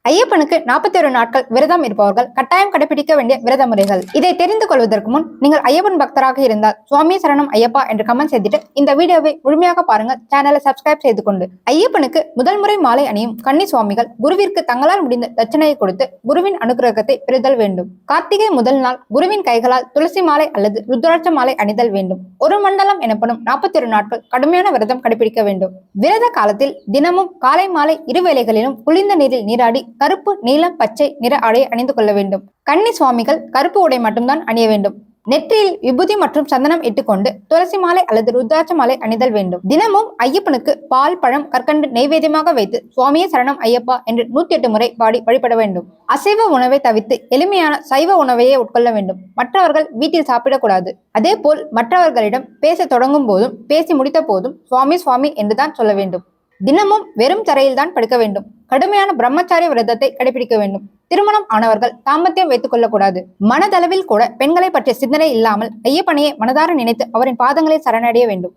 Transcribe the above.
ஐயப்பனுக்கு 41 நாட்கள் விரதம் இருப்பவர்கள் கட்டாயம் கடைபிடிக்க வேண்டிய விரத முறைகள். இதை தெரிந்து கொள்வதற்கு முன் நீங்கள் ஐயப்பன் பக்தராக இருந்தால் சுவாமி சரணம் ஐயப்பா என்று கமெண்ட் செய்துட்டு இந்த வீடியோவை முழுமையாக பாருங்க. சேனலை சப்ஸ்கிரைப் செய்து கொண்டு. ஐயப்பனுக்கு முதல் முறை மாலை அணியும் கன்னி சுவாமிகள் குருவிற்கு தங்களால் முடிந்த தட்சணையை கொடுத்து குருவின் அனுகிரகத்தை பெறுதல் வேண்டும். கார்த்திகை முதல் நாள் குருவின் கைகளால் துளசி மாலை அல்லது ருத்ராட்ச மாலை அணிதல் வேண்டும். ஒரு மண்டலம் எனப்படும் 41 நாட்கள் கடுமையான விரதம் கடைபிடிக்க வேண்டும். விரத காலத்தில் தினமும் காலை மாலை இரு வேளைகளிலும் குளிர்ந்த நீரில் நீராடி கருப்பு நீலம் பச்சை நிற ஆடையை அணிந்து கொள்ள வேண்டும். கன்னி சுவாமிகள் கருப்பு உடை மட்டும்தான் அணிய வேண்டும். நெற்றியில் விபூதி மற்றும் சந்தனம் இட்டுக்கொண்டு துளசி மாலை அல்லது ருத்ராட்ச மாலை அணிதல் வேண்டும். தினமும் ஐயப்பனுக்கு பால் பழம் கற்கண்டு நெய்வேத்தியமாக வைத்து சுவாமியே சரணம் ஐயப்பா என்று 108 முறை பாடி வழிபட வேண்டும். அசைவ உணவை தவிர்த்து எளிமையான சைவ உணவையே உட்கொள்ள வேண்டும். மற்றவர்கள் வீட்டில் சாப்பிடக்கூடாது. அதே போல் மற்றவர்களிடம் பேச தொடங்கும் போதும் பேசி முடித்த போதும் சுவாமி சுவாமி என்றுதான் சொல்ல வேண்டும். தினமும் வெறும் தரையில் தான் படுக்க வேண்டும். கடுமையான பிரம்மச்சாரிய விரதத்தை கடைபிடிக்க வேண்டும். திருமணம் ஆனவர்கள் தாம்பத்தியம் வைத்துக் கொள்ளக்கூடாது. மனதளவில் கூட பெண்களை பற்றிய சிந்தனை இல்லாமல் ஐயப்பனையே மனதார நினைத்து அவரின் பாதங்களை சரணடைய வேண்டும்.